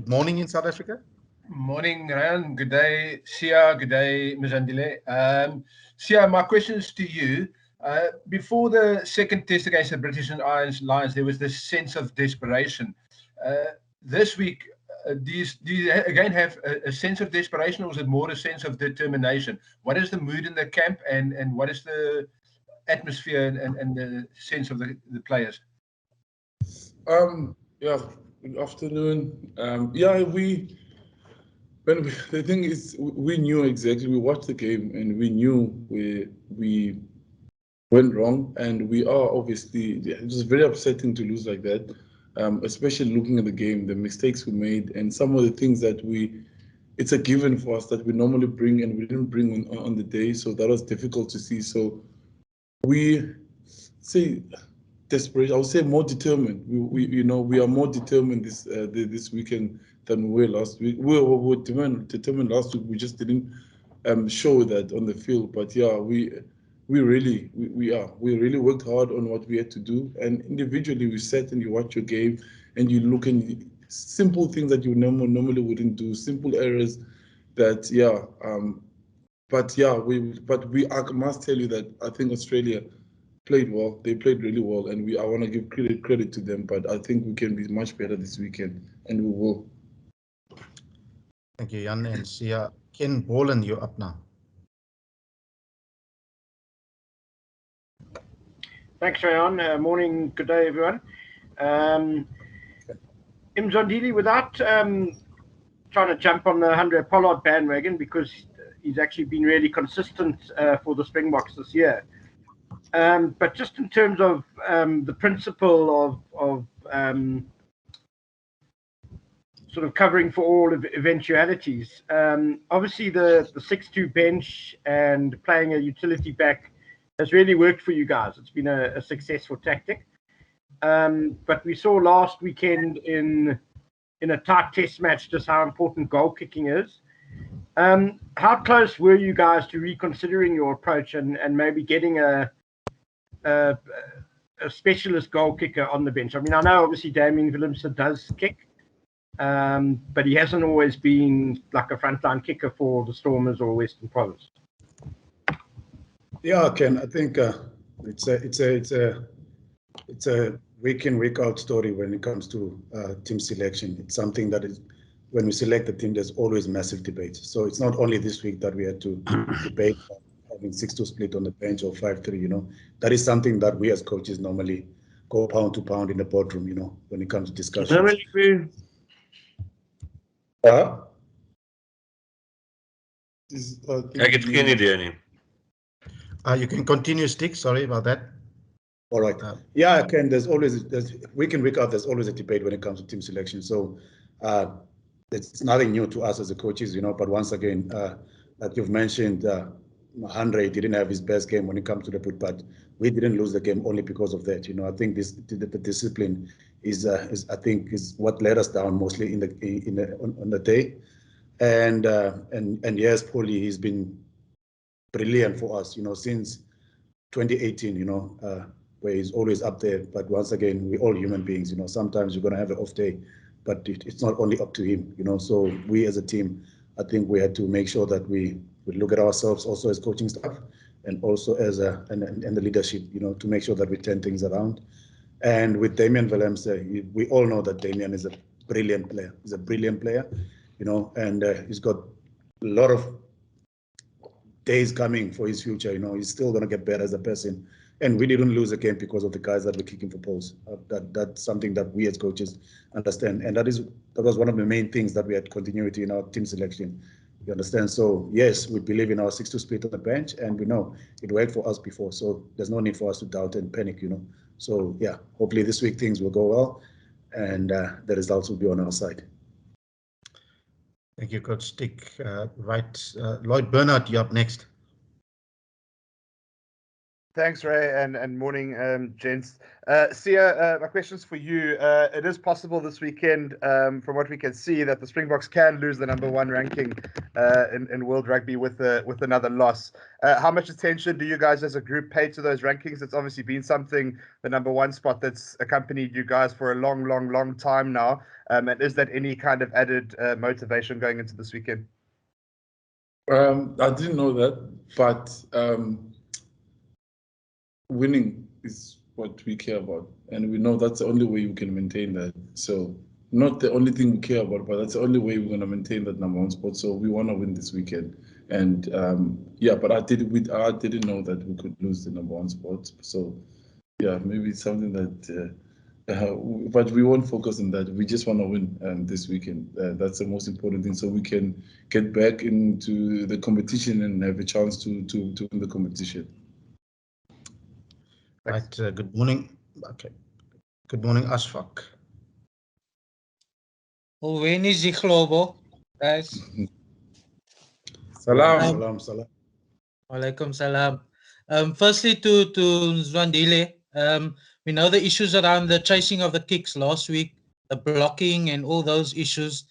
good morning in South Africa. Morning, Ryan. Good day, Sia. Good day, Mzwandile. Sia, my question is to you. Before the second test against the British and Irish Lions, there was this sense of desperation. This week, do you again have a sense of desperation, or is it more a sense of determination? What is the mood in the camp, and what is the atmosphere and the sense of the players? Yeah, good afternoon. The thing is, we knew exactly. We watched the game and we knew we went wrong, and we are obviously. It was very upsetting to lose like that, especially looking at the game, the mistakes we made, and some of the things that it's a given for us that we normally bring and we didn't bring on the day, so that was difficult to see. So we say desperate. I would say more determined. We are more determined this weekend than we were last week. We were determined last week. We just didn't show that on the field. But yeah, we really worked hard on what we had to do. And individually, we sat and you watch your game and you look and simple things that you normally wouldn't do, simple errors that I must tell you that I think Australia played well. They played really well, and I want to give credit to them. But I think we can be much better this weekend, and we will. Thank you, Jan and Sia. Ken Boland, you're up now. Thanks, Rayan. Morning, good day, everyone. Mzwandile, without trying to jump on the Handré Pollard bandwagon, because he's actually been really consistent for the Springboks this year. But just in terms of the principle of sort of covering for all eventualities, obviously the 6-2 bench and playing a utility back has really worked for you guys. It's been a successful tactic. But we saw last weekend in a tight test match just how important goal kicking is. How close were you guys to reconsidering your approach and maybe getting a specialist goal kicker on the bench? I mean, I know obviously Damian Willemse does kick, but he hasn't always been like a frontline kicker for the Stormers or Western Province. Yeah, Ken, I think it's a week in, week out story when it comes to team selection. It's something that is, when we select the team, there's always massive debate. So it's not only this week that we had to debate having 6-2 split on the bench or 5-3. That is something that we as coaches normally go pound to pound in the boardroom. When it comes to discussions. You can continue, Stick. Sorry about that. All right. Yeah, Ken, there's week in, week out, there's always a debate when it comes to team selection. So it's nothing new to us as the coaches, but once again, like you've mentioned, Handré didn't have his best game when it comes to the put, but we didn't lose the game only because of that. I think the discipline is what let us down mostly on the day. And yes, Paulie, he's been brilliant for us, since 2018, where he's always up there. But once again, we're all human beings, sometimes you're going to have an off day, but it's not only up to him, So we as a team, I think we had to make sure that we look at ourselves also as coaching staff and also as and the leadership, to make sure that we turn things around. And with Damian Willemse, we all know that Damian is a brilliant player. He's a brilliant player, and he's got a lot of days coming for his future. He's still going to get better as a person. And we didn't lose a game because of the guys that were kicking for poles. That's something that we as coaches understand. And that was one of the main things that we had continuity in our team selection. You understand? So yes, we believe in our 6-2 split on the bench, and we know it worked for us before. So there's no need for us to doubt and panic, So yeah, hopefully this week things will go well, and the results will be on our side. Thank you, Coach Stick. Lloyd Bernard, you're up next. Thanks, Ray, and morning, gents. Sia, my question's for you. It is possible this weekend, from what we can see, that the Springboks can lose the #1 ranking in World Rugby with another loss. How much attention do you guys as a group pay to those rankings? It's obviously been something, the #1 spot, that's accompanied you guys for a long time now. And is that any kind of added motivation going into this weekend? I didn't know that, but winning is what we care about, and we know that's the only way we can maintain that. So not the only thing we care about, but that's the only way we're going to maintain that #1 spot. So we want to win this weekend, and yeah, but I didn't know that we could lose the #1 spot. So yeah, maybe it's something that but we won't focus on that. We just want to win this weekend. That's the most important thing, so we can get back into the competition and have a chance to win the competition. Right. Good morning. Okay. Good morning, Ashfaq. When is the global, guys? Salam. Salam. Walaikum salam. Firstly, to Mzwandile, we know the issues around the chasing of the kicks last week, the blocking and all those issues.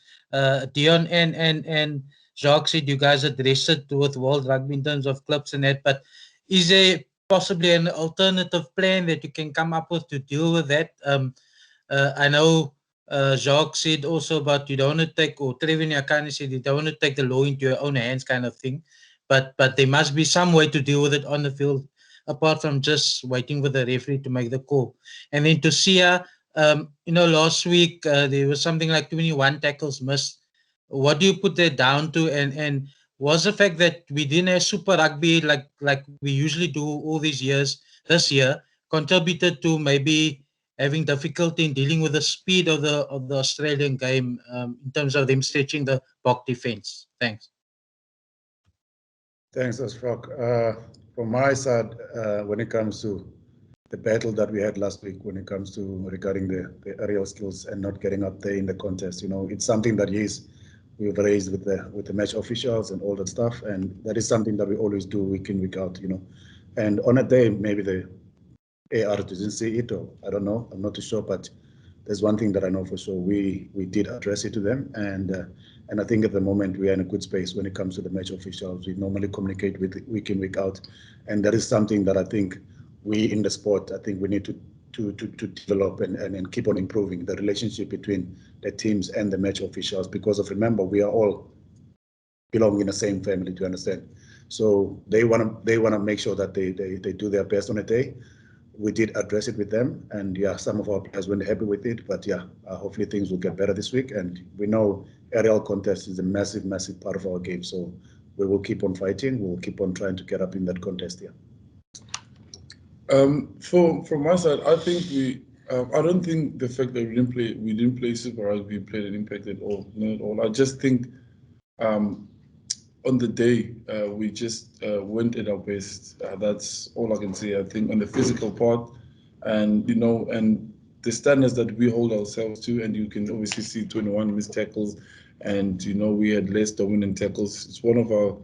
Dion and Jacques said you guys addressed it with World Rugby in terms of clips and that, but is there possibly an alternative plan that you can come up with to deal with that? I know Jacques said also about you don't want to take, or Trevin Yakani said you don't want to take the law into your own hands kind of thing. But there must be some way to deal with it on the field, apart from just waiting for the referee to make the call. And then to Sia, last week there was something like 21 tackles missed. What do you put that down to? And was the fact that we didn't have Super Rugby like we usually do all these years, this year, contributed to maybe having difficulty in dealing with the speed of the Australian game in terms of them stretching the box defense? Thanks. Thanks, Ashfaq. From my side, when it comes to the battle that we had last week, when it comes to regarding the aerial skills and not getting up there in the contest, it's something that we've raised with the match officials and all that stuff, and that is something that we always do week in, week out. And on a day, maybe the AR didn't see it, or I don't know, I'm not too sure, but there's one thing that I know for sure. We did address it to them, and I think at the moment we are in a good space when it comes to the match officials. We normally communicate with week in, week out, and that is something that I think we in the sport, I think we need to develop and keep on improving the relationship between the teams and the match officials, because remember, we are all belong in the same family, do you understand? So they want to make sure that they do their best on a day. We did address it with them, and yeah, some of our players weren't happy with it, but yeah, hopefully things will get better this week. And we know aerial contest is a massive part of our game, so we will keep on fighting. We'll keep on trying to get up in that contest here. From my side, I think I don't think the fact that we didn't play Super Rugby played an impact at all. Not at all. I just think on the day we just went at our best. That's all I can say. I think on the physical part, and and the standards that we hold ourselves to, and you can obviously see 21 missed tackles, and we had less dominant tackles. It's one of our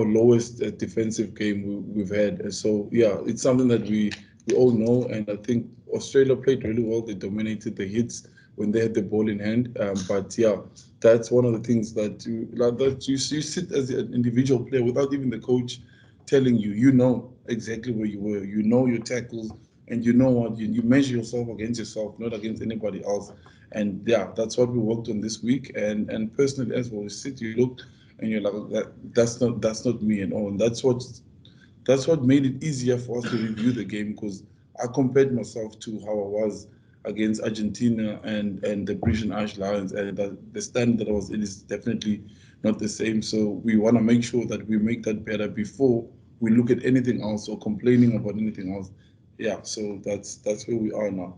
lowest defensive game we've had. And so yeah, it's something that we all know, and I think Australia played really well. They dominated the hits when they had the ball in hand. But yeah, that's one of the things that you sit as an individual player without even the coach telling you. You know exactly where you were. You know your tackles, and you know what you measure yourself against yourself, not against anybody else. And yeah, that's what we worked on this week. And personally, as well, you look and you're like, that's not me at all. And that's what made it easier for us to review the game, because I compared myself to how I was against Argentina and the British and Irish Lions, and the standard that I was in is definitely not the same. So we want to make sure that we make that better before we look at anything else or complaining about anything else. Yeah, so that's where we are now.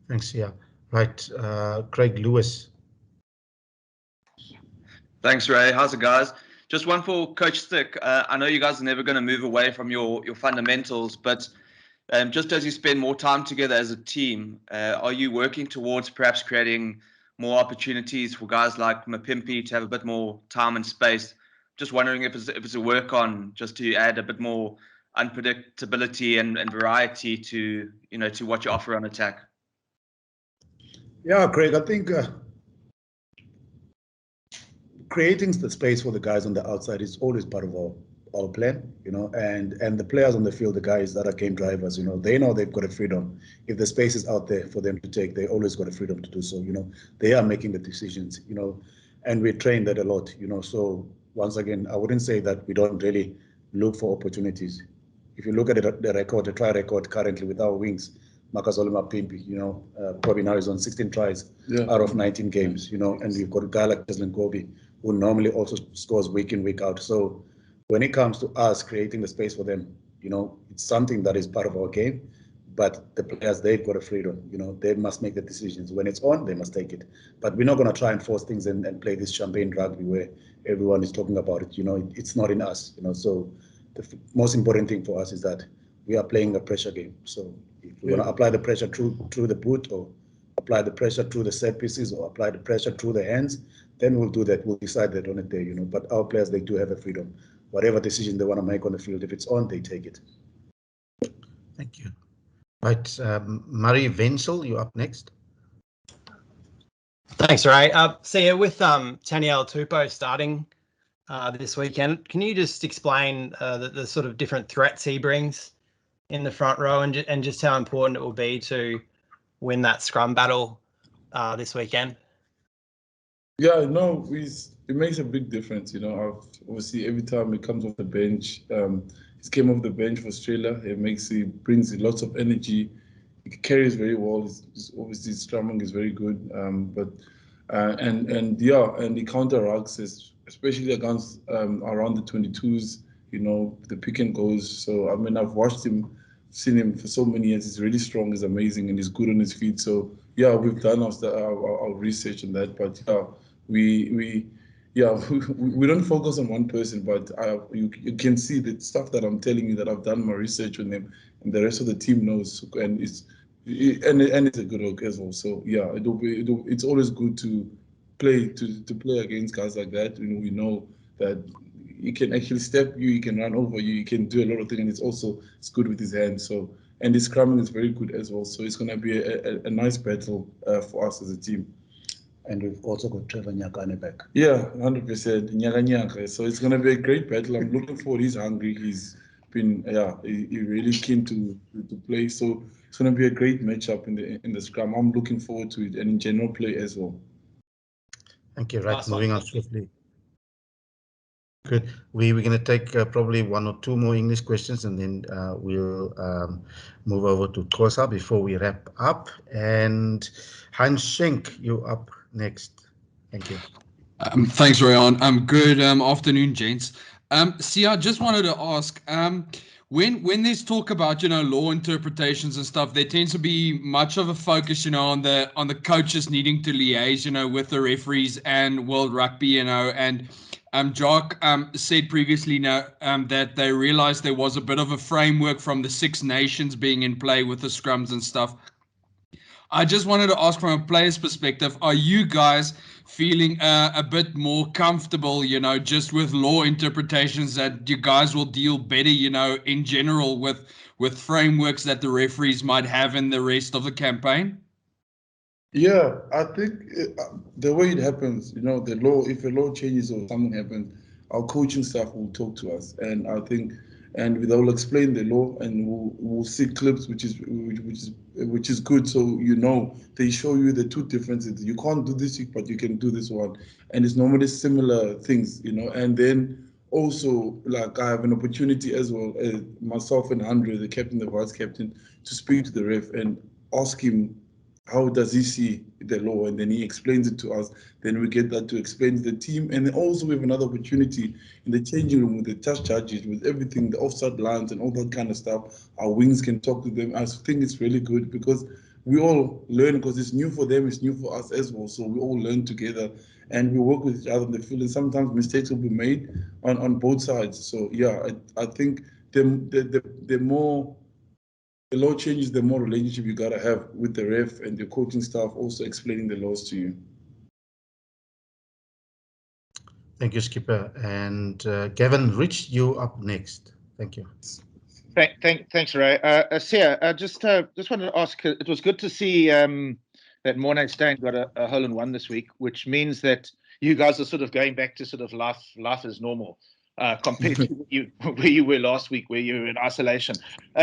Thanks, yeah. Right, Craig Lewis. Thanks, Ray. How's it, guys? Just one for Coach Stick. I know you guys are never going to move away from your fundamentals, but just as you spend more time together as a team, are you working towards perhaps creating more opportunities for guys like Mapimpi to have a bit more time and space? Just wondering if it's a work on just to add a bit more unpredictability and variety to to what you offer on attack? Yeah, Craig, I think creating the space for the guys on the outside is always part of our plan, and the players on the field, the guys that are game drivers, they know they've got a freedom. If the space is out there for them to take, they always got a freedom to do so. They are making the decisions, and we train that a lot, So once again, I wouldn't say that we don't really look for opportunities. If you look at the try record currently with our wings, Makazole Mapimpi, Kobe now is on 16 tries out of 19 games, and we've got a guy like Desmond Kobe who normally also scores week in, week out. So when it comes to us creating the space for them, it's something that is part of our game. But the players, they've got a freedom, they must make the decisions. When it's on, they must take it. But we're not going to try and force things and play this champagne rugby where everyone is talking about it. It's not in us. So the most important thing for us is that we are playing a pressure game. So if we want to apply the pressure through the boot, or apply the pressure through the set pieces, or apply the pressure through the hands, then we'll do that. We'll decide that on a day, But our players, they do have a freedom. Whatever decision they want to make on the field, if it's on, they take it. Thank you. Right, Murray Wenzel, you're up next. Thanks, Ray. Sia, with Taniela Tupou starting this weekend, can you just explain the sort of different threats he brings in the front row, and just how important it will be to win that scrum battle this weekend? Yeah, no, it makes a big difference. Obviously every time he comes off the bench, he came off the bench for Australia. He brings lots of energy. He carries very well. Obviously his scrumming is very good. And he counter-rucks, especially against around the 22s. The pick and goes. So I've watched him, seen him for so many years. He's really strong. He's amazing, and he's good on his feet. So yeah, we've done our research on that. But we don't focus on one person, but you can see the stuff that I'm telling you, that I've done my research on them, and the rest of the team knows, and it's a good look as well. So yeah, it's always good to play against guys like that. We know that he can actually step you, he can run over you, he can do a lot of things, and it's good with his hands. So, and his scrumming is very good as well. So it's going to be a nice battle for us as a team. And we've also got Trevor Nyakane back. Yeah, 100%. Nyaka. So it's going to be a great battle. I'm looking forward. He's hungry. He's been, he really keen to play. So it's going to be a great matchup in the scrum. I'm looking forward to it, and in general play as well. Thank you. Right, moving on swiftly. Good. We're going to take probably one or two more English questions, and then we'll move over to Kosa before we wrap up. And Hans Schenk, you're up next. Thank you. Thanks, Rayan. Good afternoon, gents. Sia, just wanted to ask, when there's talk about law interpretations and stuff, there tends to be much of a focus on the coaches needing to liaise with the referees and World Rugby, and Jock said previously that they realized there was a bit of a framework from the Six Nations being in play with the scrums and stuff. I just wanted to ask, from a player's perspective, are you guys feeling a bit more comfortable, just with law interpretations, that you guys will deal better, in general with frameworks that the referees might have in the rest of the campaign? Yeah, I think the way it happens, the law, if a law changes or something happens, our coaching staff will talk to us, and I think, and they will explain the law, and we'll see clips, which is good. So they show you the two differences. You can't do this, but you can do this one, and it's normally similar things, And then also, like, I have an opportunity as well, myself and Andre, the captain, the vice captain, to speak to the ref and ask him, how does he see the law? And then he explains it to us. Then we get that to explain to the team. And then also we have another opportunity in the changing room with the touch judges, with everything, the offside lines and all that kind of stuff. Our wings can talk to them. I think it's really good because we all learn, because it's new for them, it's new for us as well. So we all learn together and we work with each other in the field. And sometimes mistakes will be made on both sides. So yeah, I think the more the law changes, the more relationship you gotta have with the ref and your coaching staff also explaining the laws to you. Thank you, Skipper. And Gavin Rich, you up next. Thank you. Thanks, Ray. Sia, just wanted to ask. It was good to see that Morné Steyn got a hole in one this week, which means that you guys are sort of going back to sort of life as normal compared to where you were last week, where you were in isolation.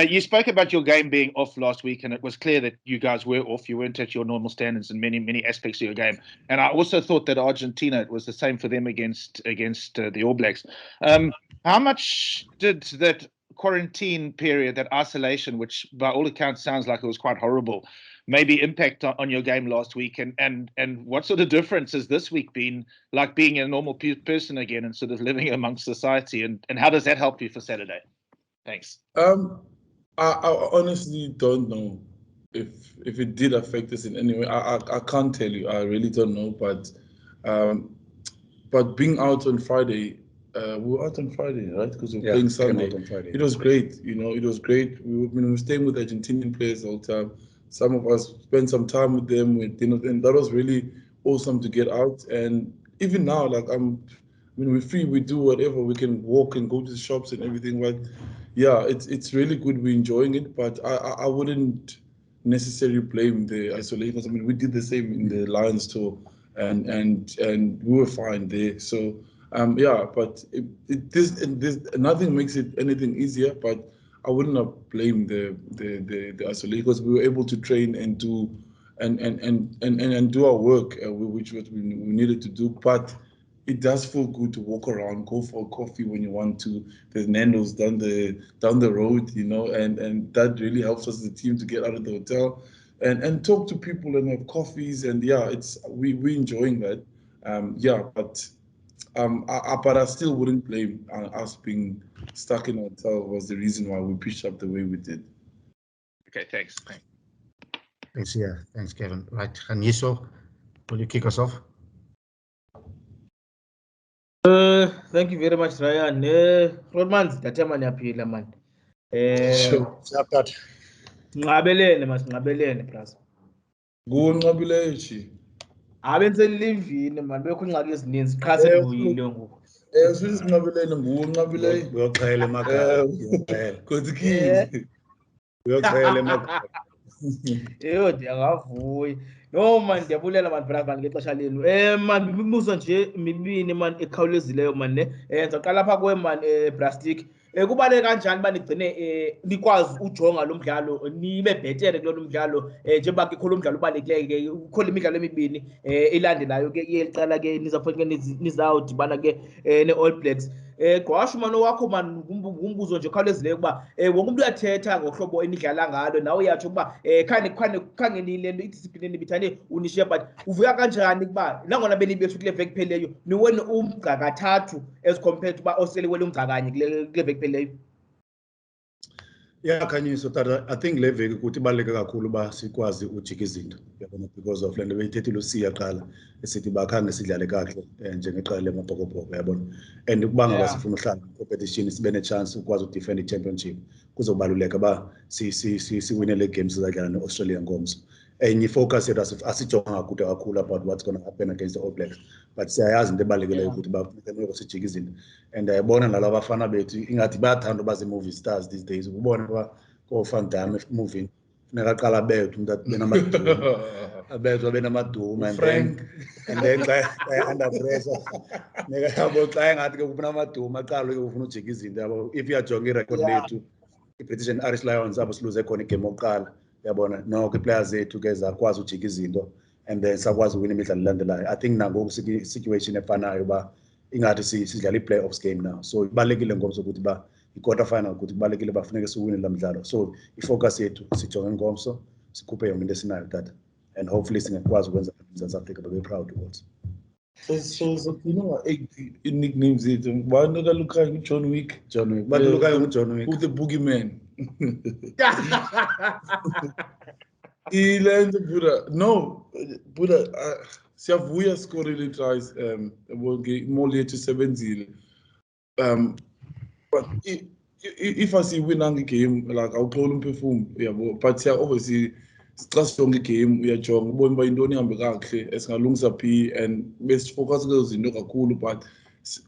You spoke about your game being off last week, and it was clear that you guys were off. You weren't at your normal standards in many aspects of your game. And I also thought that Argentina, it was the same for them against the All Blacks. How much did that quarantine period, that isolation, which by all accounts sounds like it was quite horrible, maybe impact on your game last week, and what sort of difference has this week been, like being a normal person again and sort of living amongst society, and how does that help you for Saturday? Thanks. I honestly don't know if it did affect us in any way. I can't tell you. I really don't know. But being out on Friday, we were out on Friday, right? Because we were playing Sunday. It was great. It was great. We were staying with Argentinian players all the time. Some of us spent some time with them, and that was really awesome to get out. And even now, like when we're free, we do whatever. We can walk and go to the shops and everything. But yeah, it's really good. We're enjoying it. But I wouldn't necessarily blame the isolation. I mean, we did the same in the Lions tour, and we were fine there. So yeah, but this nothing makes it anything easier. But I wouldn't have blamed the isolation, because we were able to train and do our work, which we needed to do. But it does feel good to walk around, go for a coffee when you want to. There's Nando's down the road, and that really helps us as a team to get out of the hotel and talk to people and have coffees. And yeah, we're enjoying that. Yeah, but I still wouldn't blame us being stuck in a hotel was the reason why we pitched up the way we did. Okay, thanks. Thanks, yeah. Thanks, Kevin. Right, Haniso, will you kick us off? Thank you very much, Ryan. Rodman, datamani yaphila man. Sure. Ngabelene masingabelene plus. Kunqabileyo chi. Abenze livini man bekho ingxaki ezininzi qha sengibuyile ngoku. Sithi sinqabilene nguwe unqabileyo. Uyochela emakhaya. Kodwa Uyochela emakhaya. Eyo ndiyakavuyi. No man ndiyabulela man brother ngexesha lenu. Man imibuzo nje mibini man ekhawulezileyo man ne. Ndizaqala apha kuwe man Plastic. Kubaleke kanjani uba nigcine nikwazi ujonga lo mdlalo nibe bhetere kulo mdlalo njengoba ke kholo umdlalo ubalulekileyo ke ukhona imidlalo emibini elandelayo ke iyeliqala ke nizawufanele nizawudibana ke ne-All Blacks. Gqwasha mano wakho man ngumbuzo nje khawulezileyo ukuba wonke umuntu uyathetha ngohlobo enidlala ngalo nawe uyatsho ukuba khange nile nto idiscipline enibithane unishiya, but uvuya kanjani ukuba nangona belibethu kule veki pheleyo niwene umgca kathathu as compared uba osele wele umgca kanye kule veki pheleyo? Yeah, Khanyiso, tata, I think le veki ukuthi ibaluleke kakhulu uba sikwazi ujika izinto, yabona, because of le nto beyithethile uSiya kuqala esithi bakhange sidlale kakuhle njengeqela lemabhokobhoko, yabona, and ukuba ngaba sifuna uhlala competition sibe ne-chance ukwazi udefend i-championship kuzobaluleka uba siwine le games sizadlala ne-Australia ngomso. Enye ifocus yethu asijonga kude kakhulu about what's going to happen against the All Blacks, but siyayazi into ebalulekeleyo ukuthi bafuneka sijike izinto. And ayibona nalabo abafana bethu ingathi bayathanda uba zi-movie stars these days. Ubone uba ko-Van Damme movie funeka aqala abethe umuntu abe namaduma abethe abe namaduma and then xa under pressure funeka yabo xa engathi ke kufuna amaduma aqale ufuna ujika izinto yabo. If uyajonga irecord lethu i-British and Irish Lions abo siluze khona igame yokuqala, yabona, noko i-players zethu ke zakwazi ujika izinto and then sakwazi uwina imidlalo elandelayo. I think nangoku situation efanayo uba ingathi sidlala i-playoffs game now, so ibalulekile ngomso ukuthi uba i-quarter final ukuthi kubalulekile bafuneke siwine la mdlalo. So ifocus yethu sijonge ngomso sikhuphe yonke into esinayo tata, and hopefully singakwazi ukwenza eMzantsi Afrika babe proud ukuthi so nicknames zethu ngubani kalukhaya uJohn Wick. But Lukayo nguJohn Wick, who's the boogeyman? Ilento Buddha, no Buddha, siyavuya scorile tries more lethu sebenzile, but if I see winning a game like awuxola umphefumulo yabo, but siya obviously xa sijonga igame uyajonga ubone uba intoni ihambe kakuhle esingalungisa phi and besifocus kwezo zinto kakhulu, but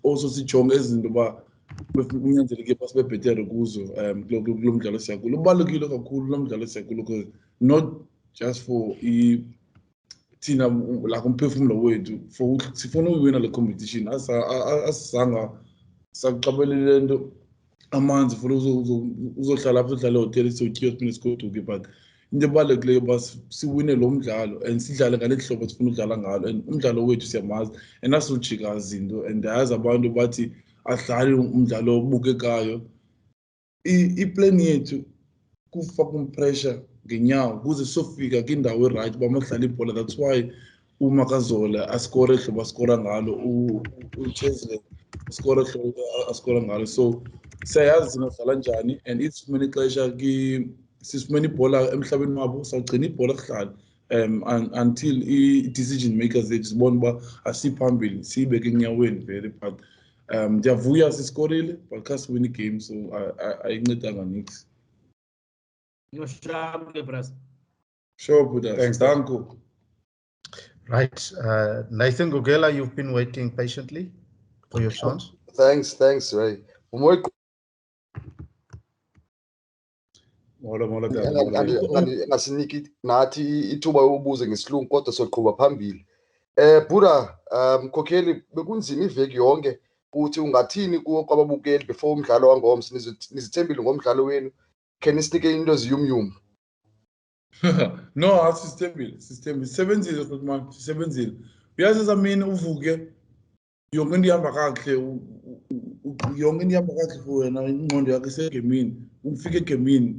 also sijonge ezi zinto uba kunyanzeleke basibe bhetere kuzo kulo mdlalo siyakulo. Ubalulekile kakhulu lo mdlalo siyakulo because not just for thina like umphefumulo wethu for sifuna uwina le competition asizanga sakuqabelele into amanzi futhi uzohlala apho udlala hotel siyotyiwa siphinde sigoduke but into ebalulekileyo uba siwine lo mdlalo and sidlale ngale hlobo sifuna udlala ngalo and umdlalo wethu siyamazi and asujika zinto and ayazi abantu bathi adlali umdlalo obukekayo. Iplan yethu kufaka umpressure ngenyawo kuze sofika kwindawo erayithi uba madlala ibhola. That's why uMakazola askore hlobo askora ngalo, uChesley askore hlobo askora ngalo. So siyayazi singadlala njani and if sifumene ixesha sifumene ibhola emhlabeni wabo sawugcina ibhola kuhlala until i-decision makers zethu sibone uba asiphambili siyibeke enyaweni vele but ndiyavuya sisikorile but kha siwin igame so ayincedanga nix. No sharp, Bras. Sure, Buddha. Thanks, Danko. Right. Nathan Gugela, you've been waiting patiently for your chance. Thanks, Ray. Ngasiniki nathi ithuba yokubuza ngesilungu kodwa soqhuba phambili. Buddha, mkhokheli bekunzima iveki yonke uthi ungathini kuwo kwababukeli before umdlalo wangomso nizithembile ngomdlalo wenu can isinike into eziyumyum. No, asisithembile sisebenzile futhi manje sisebenzile uyazi mina uvuke yonke into ihamba kakuhle yonke into ihamba kakuhle for wena ingqondo yakho isegemini ufike egemini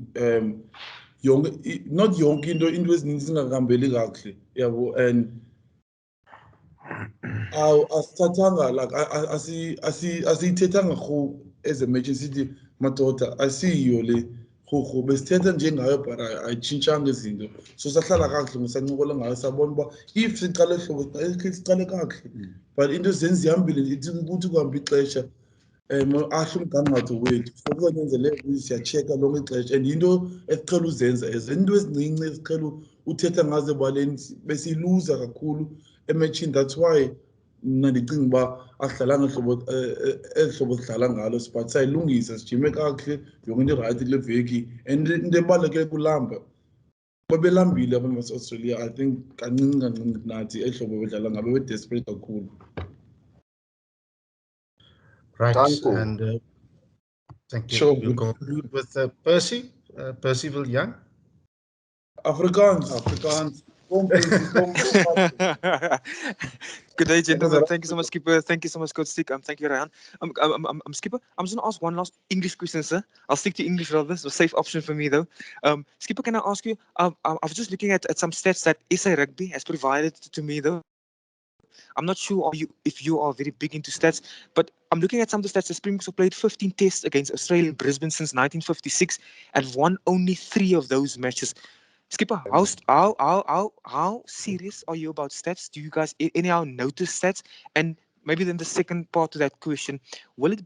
yonke not yonke into ezininzi zingakahambeli kakuhle yabo and asithathanga like asiyithethanga rho as a match sithi madoda asiyiyo le rho besithetha njengayo but ayitshintshanga izinto so sahlala kakuhle ngosancokola ngayo sabona uba if siqale hlobo siqale kakuhle but into zenzi zihambile ithi ukuthi kuhamba ixesha ahle umgangatho wethu so kuzonyanzeleka ukuthi siyacheka lonke ixesha and into esiqhela uzenza into ezincinci esiqhela uthetha ngazo ebaleni besiyiluza kakhulu ematchini. That's why mna ndicinga uba asidlalanga hlobo sidlala ngalo but sayilungisa sijime kakuhle yonke into irayithi kule veki and into ebalulekile kulamba babelambile abantu base-Australia I think kancinci nathi ehlobo bedlala ngabo be-desperate kakhulu. Right, and thank you. Sure. We'll conclude with Percival Young. Afrikaans. Good day, gentlemen. Thank you so much, Skipper. Thank you so much, Coach Stick. Thank you, Ryan. Skipper, I'm just going to ask one last English question, sir. I'll stick to English rather. It's a safe option for me, though. Skipper, can I ask you? I was just looking at some stats that SA Rugby has provided to me, though. I'm not sure if you are very big into stats, but I'm looking at some of the stats. The Springboks have played 15 tests against Australia in Brisbane since 1956 and won only 3 of those matches. Skipper, how serious are you about stats? Do you guys anyhow notice stats? And maybe then the second part to that question, will it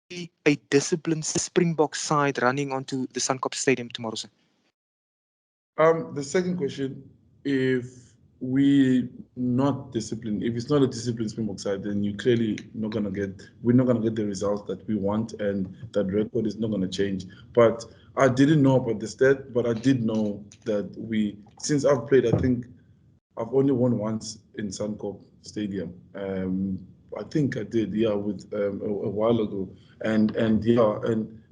be a disciplined Springbok side running onto the Suncorp Stadium tomorrow, sir? The second question, if we not disciplined, if it's not a disciplined Springbok side, then we're not gonna get the results that we want, and that record is not gonna change. But I didn't know about the stat, but I did know that since I've played, I think I've only won once in Suncorp Stadium. I think I did, with a while ago, and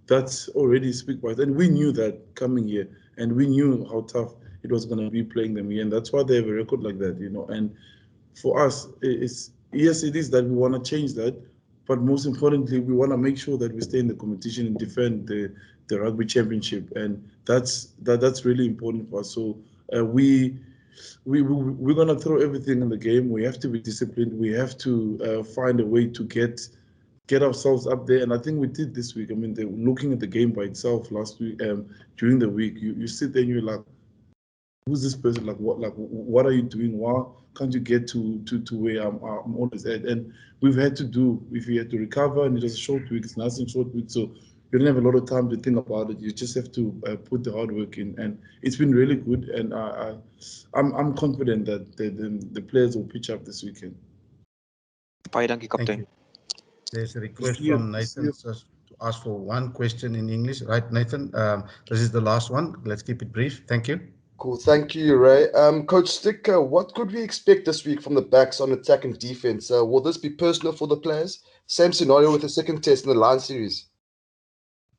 that's already speak about it. And we knew that coming here, and we knew how tough it was going to be playing them here, and that's why they have a record like that, And for us, it is that we want to change that, but most importantly, we want to make sure that we stay in the competition and defend the rugby championship, and that's really important for us. So we're going to throw everything in the game. We have to be disciplined. We have to find a way to get ourselves up there, and I think we did this week. I mean, looking at the game by itself last week, during the week, you sit there and you're like, who's this person? What are you doing? Why can't you get to where I'm always at? And we've had to recover, and it was a short week. It's not a short week, so you don't have a lot of time to think about it. You just have to put the hard work in, and it's been really good. And I'm confident that the players will pitch up this weekend. Baie dankie, kaptein. There's a request from Nathan to ask for one question in English. Right, Nathan? This is the last one. Let's keep it brief. Thank you. Cool. Thank you, Ray. Coach Stick, what could we expect this week from the backs on attack and defense? Will this be personal for the players? Same scenario with the second test in the Lion series.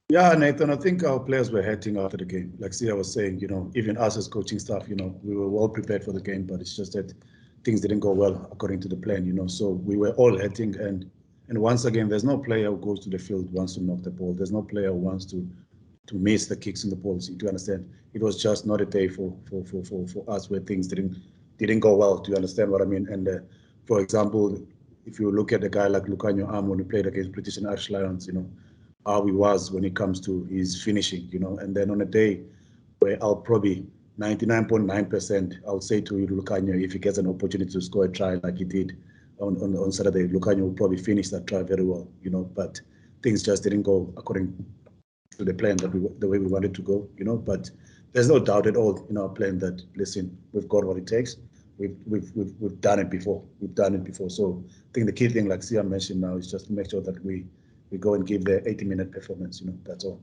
Yeah, Nathan, I think our players were hurting after the game. Like Sia was saying, even us as coaching staff, we were well prepared for the game, but it's just that things didn't go well according to the plan, so we were all hurting. And once again, there's no player who goes to the field wants to knock the ball. There's no player who wants to miss the kicks in the balls. Do you understand? It was just not a day for us where things didn't go well. Do you understand what I mean? And for example, if you look at a guy like Lucanio Am when he played against British and Irish Lions, how he was when it comes to his finishing, and then on a day where I'll probably 99.9%, I'll say to you, Lucanio, if he gets an opportunity to score a try like he did on Saturday, Lucanio will probably finish that try very well, but things just didn't go according to the plan the way we wanted to go, but there's no doubt at all in our plan that, listen, we've got what it takes. We've done it before. So I think the key thing, like Sia mentioned now, is just to make sure that we go and give the 80-minute performance, that's all.